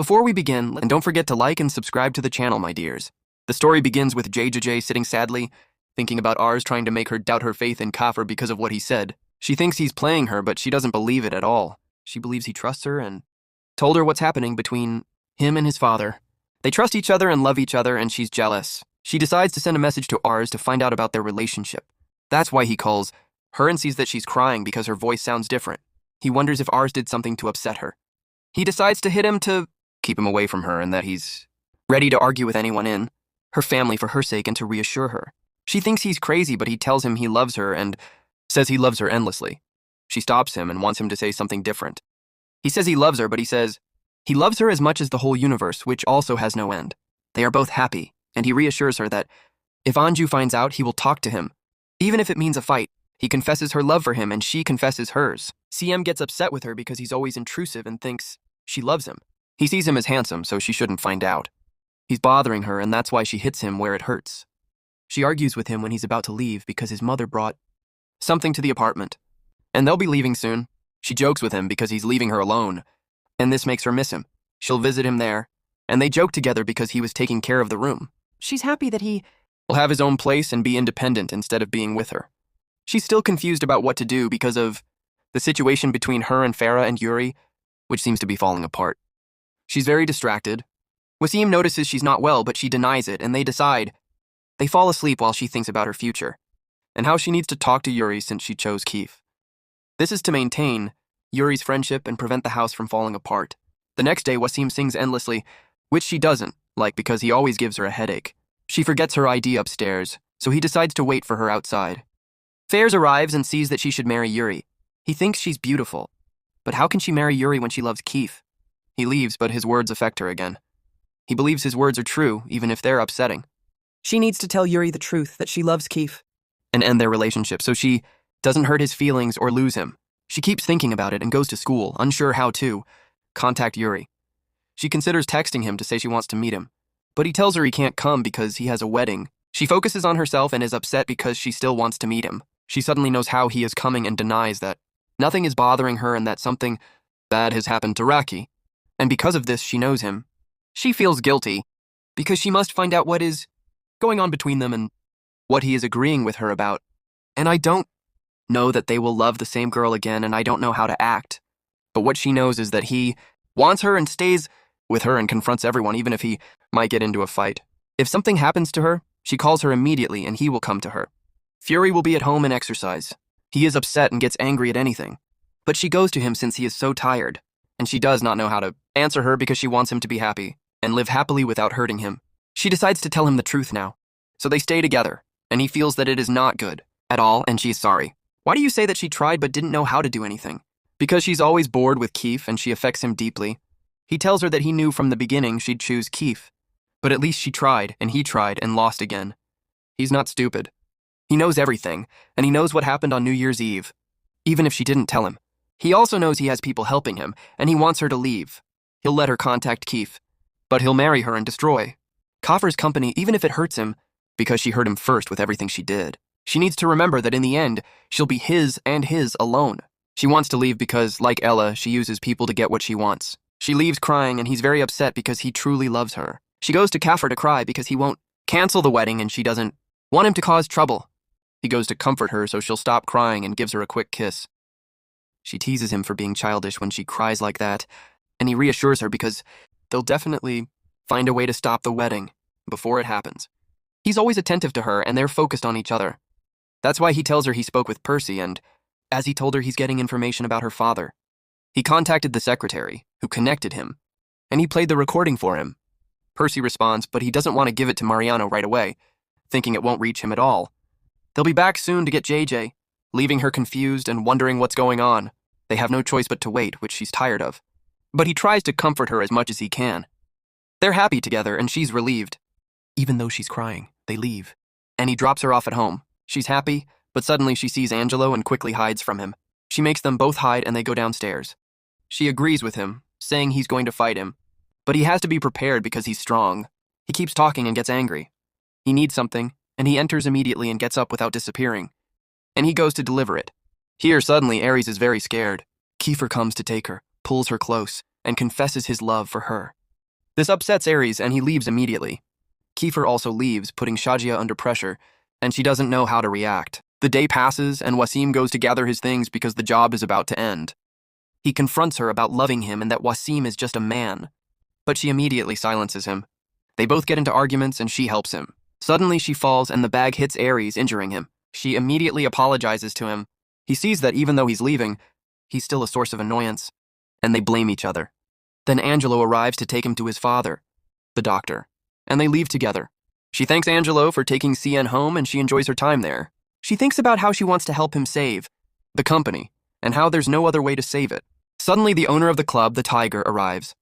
Before we begin, and don't forget to like and subscribe to the channel, my dears. The story begins with JJ sitting sadly, thinking about Ars trying to make her doubt her faith in Kafir because of what he said. She thinks he's playing her, but she doesn't believe it at all. She believes he trusts her and told her what's happening between him and his father. They trust each other and love each other, and she's jealous. She decides to send a message to Ars to find out about their relationship. That's why he calls her and sees that she's crying because her voice sounds different. He wonders if Ars did something to upset her. He decides to hit him to keep him away from her and that he's ready to argue with anyone in her family for her sake and to reassure her. She thinks he's crazy, but he tells him he loves her and says he loves her endlessly. She stops him and wants him to say something different. He says he loves her, but he says he loves her as much as the whole universe, which also has no end. They are both happy, and he reassures her that if Anju finds out, he will talk to him, even if it means a fight. He confesses her love for him, and she confesses hers. CM gets upset with her because he's always intrusive and thinks she loves him. He sees him as handsome, so she shouldn't find out. He's bothering her, and that's why she hits him where it hurts. She argues with him when he's about to leave because his mother brought something to the apartment, and they'll be leaving soon. She jokes with him because he's leaving her alone, and this makes her miss him. She'll visit him there, and they joke together because he was taking care of the room. She's happy that he will have his own place and be independent instead of being with her. She's still confused about what to do because of the situation between her and Farah and Yuri, which seems to be falling apart. She's very distracted. Wasim notices she's not well, but she denies it, and they fall asleep while she thinks about her future, and how she needs to talk to Yuri since she chose Keith. This is to maintain Yuri's friendship and prevent the house from falling apart. The next day, Wasim sings endlessly, which she doesn't like because he always gives her a headache. She forgets her ID upstairs, so he decides to wait for her outside. Fairs arrives and sees that she should marry Yuri. He thinks she's beautiful, but how can she marry Yuri when she loves Keith? He leaves, but his words affect her again. He believes his words are true, even if they're upsetting. She needs to tell Yuri the truth, that she loves Keith, and end their relationship so she doesn't hurt his feelings or lose him. She keeps thinking about it and goes to school, unsure how to contact Yuri. She considers texting him to say she wants to meet him, but he tells her he can't come because he has a wedding. She focuses on herself and is upset because she still wants to meet him. She suddenly knows how he is coming and denies that nothing is bothering her and that something bad has happened to Raki. And because of this, she knows him. She feels guilty because she must find out what is going on between them and what he is agreeing with her about. And I don't know that they will love the same girl again, and I don't know how to act. But what she knows is that he wants her and stays with her and confronts everyone, even if he might get into a fight. If something happens to her, she calls her immediately and he will come to her. Fury will be at home and exercise. He is upset and gets angry at anything. But she goes to him since he is so tired, and she does not know how to answer her because she wants him to be happy and live happily without hurting him. She decides to tell him the truth now. So they stay together, and he feels that it is not good at all, and she's sorry. Why do you say that she tried but didn't know how to do anything? Because she's always bored with Keith and she affects him deeply. He tells her that he knew from the beginning she'd choose Keith, but at least she tried, and he tried and lost again. He's not stupid. He knows everything, and he knows what happened on New Year's Eve, even if she didn't tell him. He also knows he has people helping him, and he wants her to leave. He'll let her contact Keith, but he'll marry her and destroy Kafir's company even if it hurts him, because she hurt him first with everything she did. She needs to remember that in the end, she'll be his and his alone. She wants to leave because, like Ella, she uses people to get what she wants. She leaves crying, and he's very upset because he truly loves her. She goes to Kafir to cry because he won't cancel the wedding and she doesn't want him to cause trouble. He goes to comfort her so she'll stop crying and gives her a quick kiss. She teases him for being childish when she cries like that, and he reassures her because they'll definitely find a way to stop the wedding before it happens. He's always attentive to her, and they're focused on each other. That's why he tells her he spoke with Percy, and as he told her he's getting information about her father. He contacted the secretary, who connected him, and he played the recording for him. Percy responds, but he doesn't want to give it to Mariano right away, thinking it won't reach him at all. They'll be back soon to get JJ, leaving her confused and wondering what's going on. They have no choice but to wait, which she's tired of. But he tries to comfort her as much as he can. They're happy together, and she's relieved. Even though she's crying, they leave, and he drops her off at home. She's happy, but suddenly she sees Angelo and quickly hides from him. She makes them both hide, and they go downstairs. She agrees with him, saying he's going to fight him, but he has to be prepared because he's strong. He keeps talking and gets angry. He needs something, and he enters immediately and gets up without disappearing. And he goes to deliver it. Here, suddenly, Ares is very scared. Kiefer comes to take her, pulls her close, and confesses his love for her. This upsets Aries and he leaves immediately. Kiefer also leaves, putting Shajia under pressure, and she doesn't know how to react. The day passes and Wasim goes to gather his things because the job is about to end. He confronts her about loving him and that Wasim is just a man, but she immediately silences him. They both get into arguments and she helps him. Suddenly she falls and the bag hits Aries, injuring him. She immediately apologizes to him. He sees that even though he's leaving, he's still a source of annoyance, and they blame each other. Then Angelo arrives to take him to his father, the doctor, and they leave together. She thanks Angelo for taking CN home and she enjoys her time there. She thinks about how she wants to help him save the company and how there's no other way to save it. Suddenly the owner of the club, the Tiger, arrives.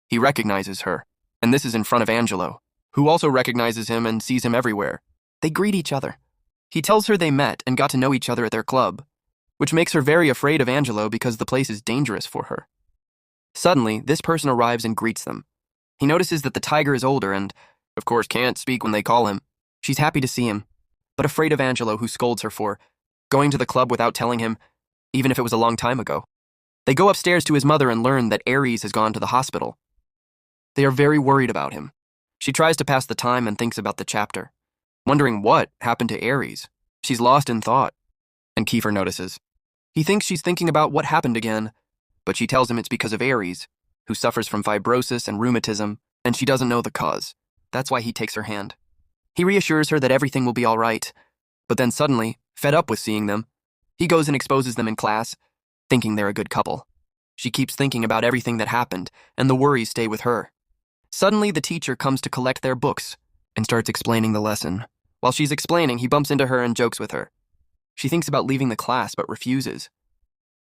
He recognizes her, and this is in front of Angelo, who also recognizes him and sees him everywhere. They greet each other. He tells her they met and got to know each other at their club, which makes her very afraid of Angelo because the place is dangerous for her. Suddenly, this person arrives and greets them. He notices that the Tiger is older and, of course, can't speak when they call him. She's happy to see him, but afraid of Angelo, who scolds her for going to the club without telling him, even if it was a long time ago. They go upstairs to his mother and learn that Aries has gone to the hospital. They are very worried about him. She tries to pass the time and thinks about the chapter, wondering what happened to Aries. She's lost in thought, and Kiefer notices. He thinks she's thinking about what happened again, but she tells him it's because of Aries, who suffers from fibrosis and rheumatism, and she doesn't know the cause. That's why he takes her hand. He reassures her that everything will be all right, but then suddenly, fed up with seeing them, he goes and exposes them in class, thinking they're a good couple. She keeps thinking about everything that happened, and the worries stay with her. Suddenly, the teacher comes to collect their books and starts explaining the lesson. While she's explaining, he bumps into her and jokes with her. She thinks about leaving the class but refuses.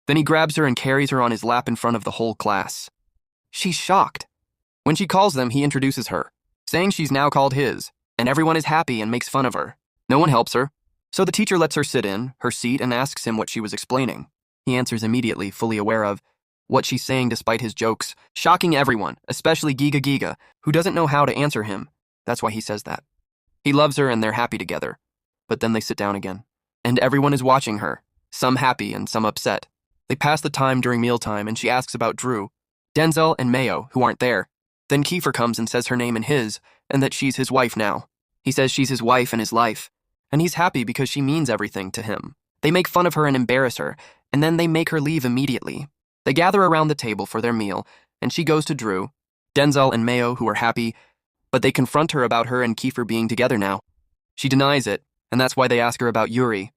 Then he grabs her and carries her on his lap in front of the whole class. She's shocked. When she calls them, he introduces her, saying she's now called his, and everyone is happy and makes fun of her. No one helps her, so the teacher lets her sit in her seat and asks him what she was explaining. He answers immediately, fully aware of what she's saying despite his jokes, shocking everyone, especially Giga Giga, who doesn't know how to answer him. That's why he says that. He loves her and they're happy together, but then they sit down again. And everyone is watching her, some happy and some upset. They pass the time during mealtime and she asks about Drew, Denzel, and Mayo, who aren't there. Then Kiefer comes and says her name and his, and that she's his wife now. He says she's his wife and his life, and he's happy because she means everything to him. They make fun of her and embarrass her, and then they make her leave immediately. They gather around the table for their meal, and she goes to Drew, Denzel, and Mayo, who are happy, but they confront her about her and Kiefer being together now. She denies it, and that's why they ask her about Yuri,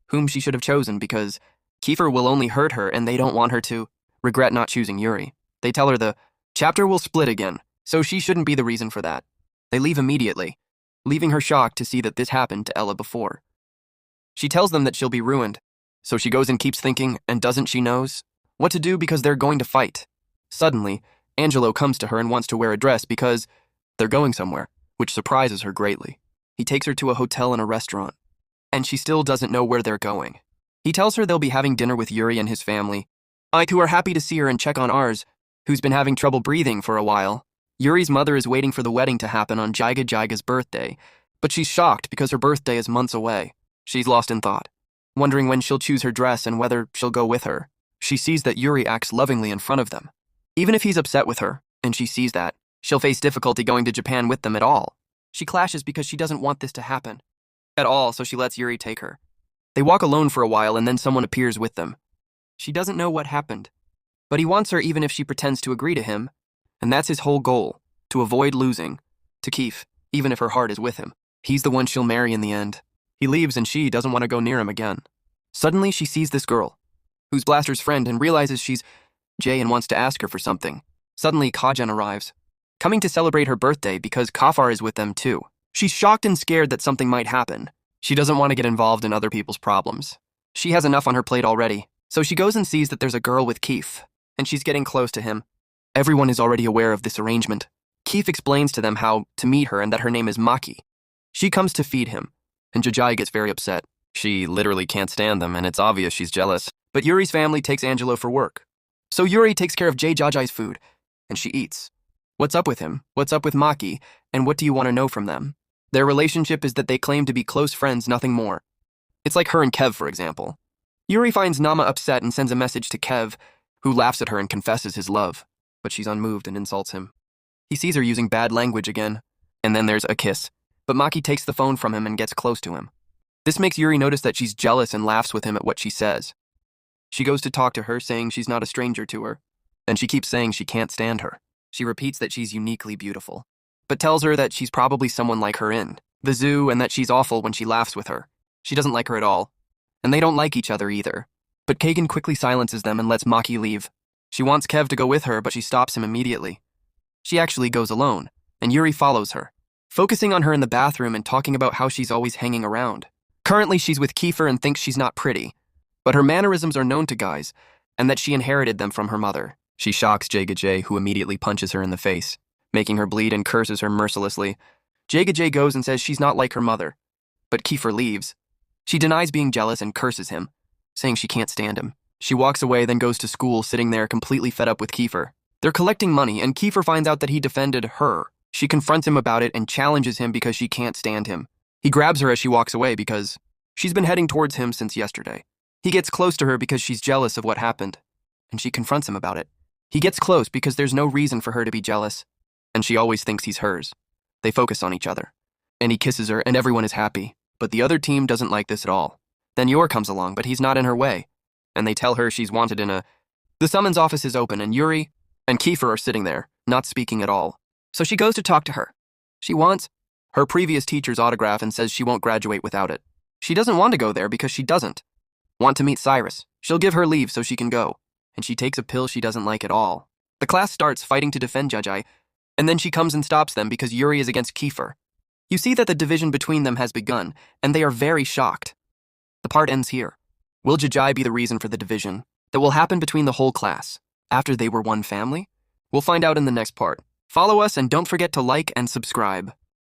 whom she should have chosen because Kiefer will only hurt her and they don't want her to regret not choosing Yuri. They tell her the chapter will split again, so she shouldn't be the reason for that. They leave immediately, leaving her shocked to see that this happened to Ella before. She tells them that she'll be ruined, so she goes and keeps thinking, and doesn't she knows what to do because they're going to fight. Suddenly, Angelo comes to her and wants to wear a dress because they're going somewhere, which surprises her greatly. He takes her to a hotel and a restaurant, and she still doesn't know where they're going. He tells her they'll be having dinner with Yuri and his family. I too are happy to see her and check on ours, who's been having trouble breathing for a while. Yuri's mother is waiting for the wedding to happen on Jaiga Jaiga's birthday, but she's shocked because her birthday is months away. She's lost in thought, wondering when she'll choose her dress and whether she'll go with her. She sees that Yuri acts lovingly in front of them. Even if he's upset with her, and she sees that, she'll face difficulty going to Japan with them at all. She clashes because she doesn't want this to happen at all, so she lets Yuri take her. They walk alone for a while and then someone appears with them. She doesn't know what happened, but he wants her even if she pretends to agree to him, and that's his whole goal, to avoid losing to Keith, even if her heart is with him. He's the one she'll marry in the end. He leaves and she doesn't want to go near him again. Suddenly she sees this girl, who's Blaster's friend, and realizes she's Jay and wants to ask her for something. Suddenly Kajan arrives, coming to celebrate her birthday because Kafar is with them too. She's shocked and scared that something might happen. She doesn't want to get involved in other people's problems. She has enough on her plate already, so she goes and sees that there's a girl with Keith, and she's getting close to him. Everyone is already aware of this arrangement. Keith explains to them how to meet her and that her name is Maki. She comes to feed him, and Jajai gets very upset. She literally can't stand them, and it's obvious she's jealous. But Yuri's family takes Angelo for work. So Yuri takes care of Jay Jajai's food, and she eats. What's up with him? What's up with Maki? And what do you want to know from them? Their relationship is that they claim to be close friends, nothing more. It's like her and Kev, for example. Yuri finds Nama upset and sends a message to Kev, who laughs at her and confesses his love, but she's unmoved and insults him. He sees her using bad language again. And then there's a kiss. But Maki takes the phone from him and gets close to him. This makes Yuri notice that she's jealous and laughs with him at what she says. She goes to talk to her, saying she's not a stranger to her. And she keeps saying she can't stand her. She repeats that she's uniquely beautiful, but tells her that she's probably someone like her in the zoo and that she's awful when she laughs with her. She doesn't like her at all. And they don't like each other either. But Kagan quickly silences them and lets Maki leave. She wants Kev to go with her, but she stops him immediately. She actually goes alone, and Yuri follows her, focusing on her in the bathroom and talking about how she's always hanging around. Currently, she's with Kiefer and thinks she's not pretty, but her mannerisms are known to guys, and that she inherited them from her mother. She shocks Jaga, who immediately punches her in the face, making her bleed and curses her mercilessly. Jaga goes and says she's not like her mother, but Kiefer leaves. She denies being jealous and curses him, saying she can't stand him. She walks away, then goes to school, sitting there completely fed up with Kiefer. They're collecting money, and Kiefer finds out that he defended her. She confronts him about it and challenges him because she can't stand him. He grabs her as she walks away because she's been heading towards him since yesterday. He gets close to her because she's jealous of what happened, and she confronts him about it. He gets close because there's no reason for her to be jealous, and she always thinks he's hers. They focus on each other, and he kisses her, and everyone is happy, but the other team doesn't like this at all. Then Yor comes along, but he's not in her way, and they tell her she's wanted in a... The summons office is open, and Yuri and Kiefer are sitting there, not speaking at all. So she goes to talk to her. She wants her previous teacher's autograph and says she won't graduate without it. She doesn't want to go there because she doesn't want to meet Cyrus. She'll give her leave so she can go, and she takes a pill she doesn't like at all. The class starts fighting to defend Jajai, and then she comes and stops them because Yuri is against Kiefer. You see that the division between them has begun, and they are very shocked. The part ends here. Will Jajai be the reason for the division that will happen between the whole class after they were one family? We'll find out in the next part. Follow us and don't forget to like and subscribe.